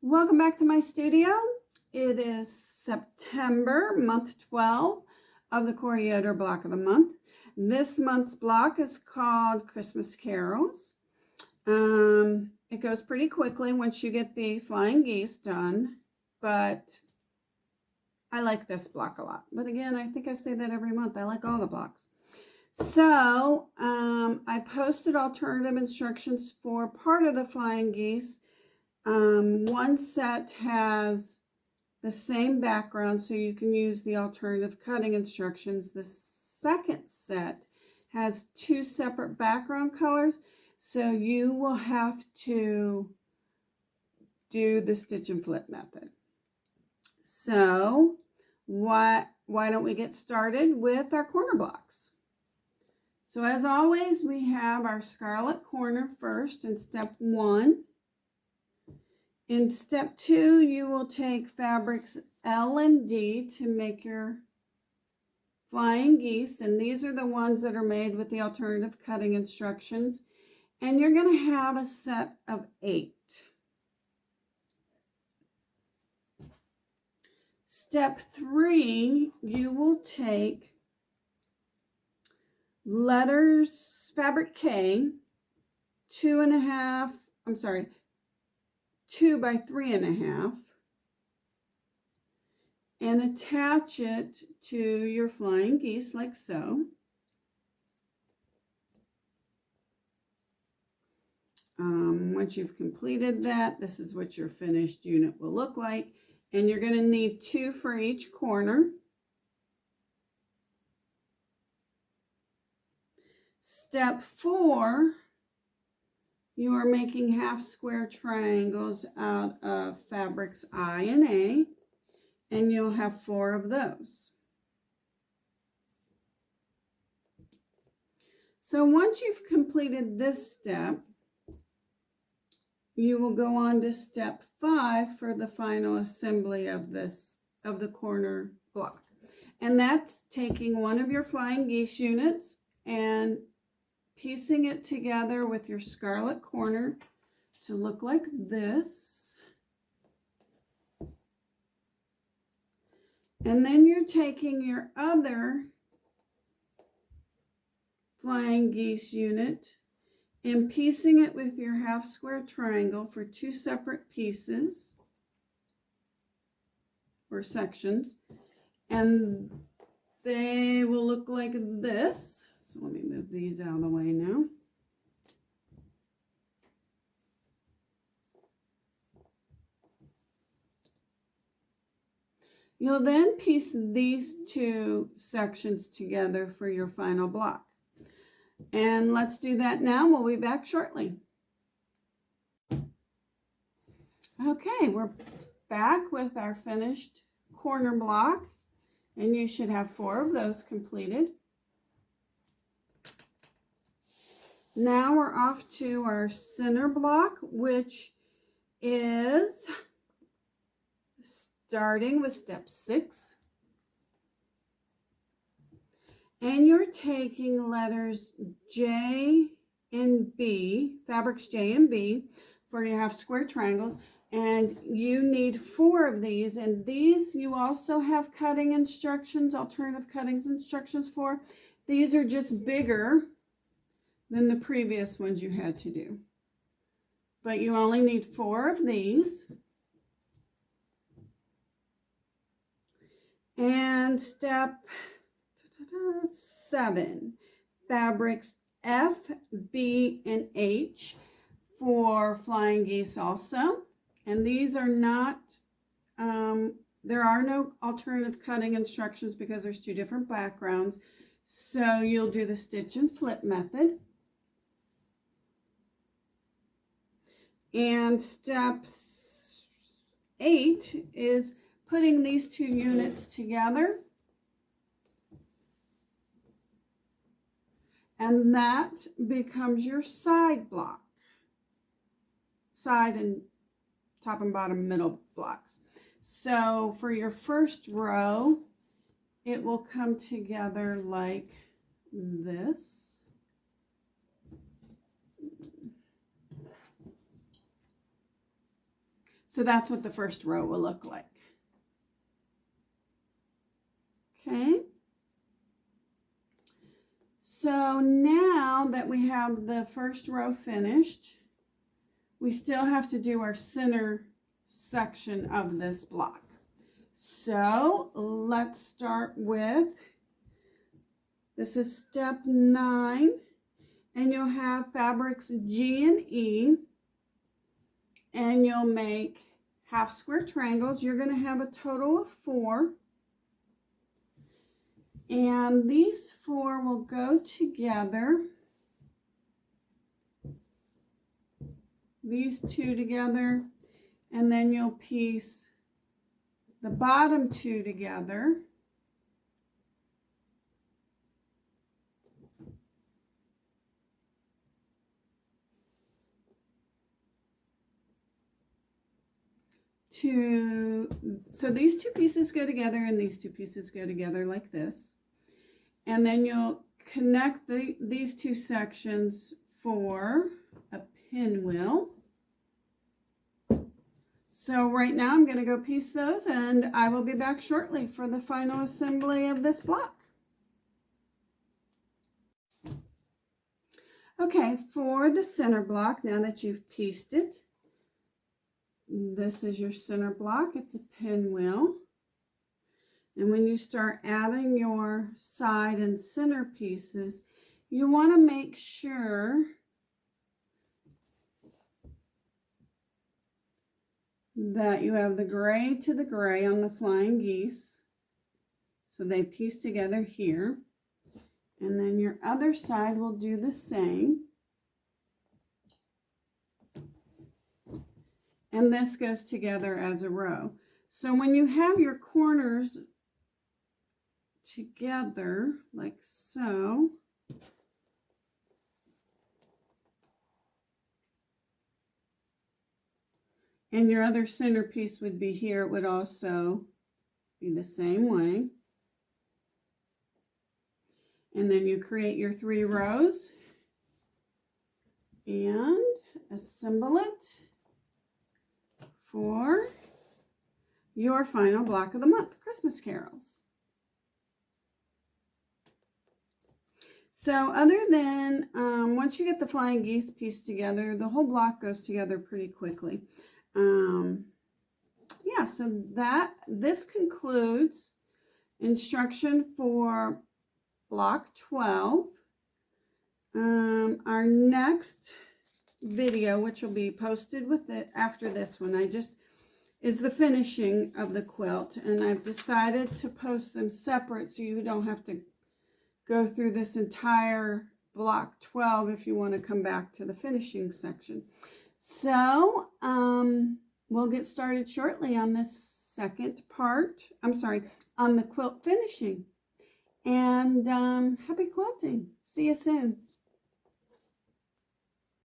Welcome back to my studio. It is September, month 12 of the Yoder block of the month. This month's block is called Christmas Carols. It goes pretty quickly once you get the flying geese done, but I like this block a lot. But again, I think I say that every month. I like all the blocks. So I posted alternative instructions for part of the flying geese. One set has the same background, so you can use the alternative cutting instructions. The second set has two separate background colors, so you will have to do the stitch and flip method. So why don't we get started with our corner blocks? So as always, we have our scarlet corner first in step 1. In step 2, you will take fabrics L and D to make your flying geese, and these are the ones that are made with the alternative cutting instructions, and you're going to have a set of 8. Step 3, you will take letters, fabric K, 2 by 3.5, and attach it to your flying geese like so. Once you've completed that, this is what your finished unit will look like, and you're going to need 2 for each corner. Step 4, you are making half square triangles out of fabrics I and A, and you'll have 4 of those. So once you've completed this step, you will go on to step 5 for the final assembly of the corner block. And that's taking one of your flying geese units and piecing it together with your scarlet corner to look like this. And then you're taking your other flying geese unit and piecing it with your half square triangle for 2 separate pieces or sections, and they will look like this. So let me move these out of the way now. You'll then piece these 2 sections together for your final block. And let's do that now. We'll be back shortly. Okay, we're back with our finished corner block, and you should have 4 of those completed. Now we're off to our center block, which is starting with step 6. And you're taking letters J and B, fabrics J and B, for your half square triangles, and you need 4 of these, and these you also have cutting instructions, alternative cuttings instructions for. These are just bigger than the previous ones you had to do, but you only need 4 of these. And step 7, fabrics F, B, and H for flying geese also. And these are not, there are no alternative cutting instructions because there's 2 different backgrounds. So you'll do the stitch and flip method. And step 8 is putting these 2 units together. And that becomes your side block. Side and top and bottom middle blocks. So for your first row, it will come together like this. So that's what the first row will look like. Okay. So now that we have the first row finished, we still have to do our center section of this block. So let's start with, this is step 9, and you'll have fabrics G and E, and you'll make half square triangles. You're going to have a total of 4. And these 4 will go together. These 2 together, and then you'll piece the bottom 2 together. So these 2 pieces go together and these 2 pieces go together like this. And then you'll connect these 2 sections for a pinwheel. So right now I'm going to go piece those, and I will be back shortly for the final assembly of this block. Okay, for the center block, now that you've pieced it, this is your center block. It's a pinwheel. And when you start adding your side and center pieces, you want to make sure that you have the gray to the gray on the flying geese. So they piece together here. And then your other side will do the same. And this goes together as a row. So when you have your corners together like so, and your other centerpiece would be here, it would also be the same way. And then you create your 3 rows and assemble it for your final block of the month, Christmas carols. So other than, once you get the flying geese pieced together, the whole block goes together pretty quickly. Yeah, so this concludes instruction for block 12. Our next video, which will be posted with it after this one, is the finishing of the quilt, and I've decided to post them separate so you don't have to go through this entire block 12 if you want to come back to the finishing section. So we'll get started shortly on this second part, on the quilt finishing. And happy quilting. See you soon.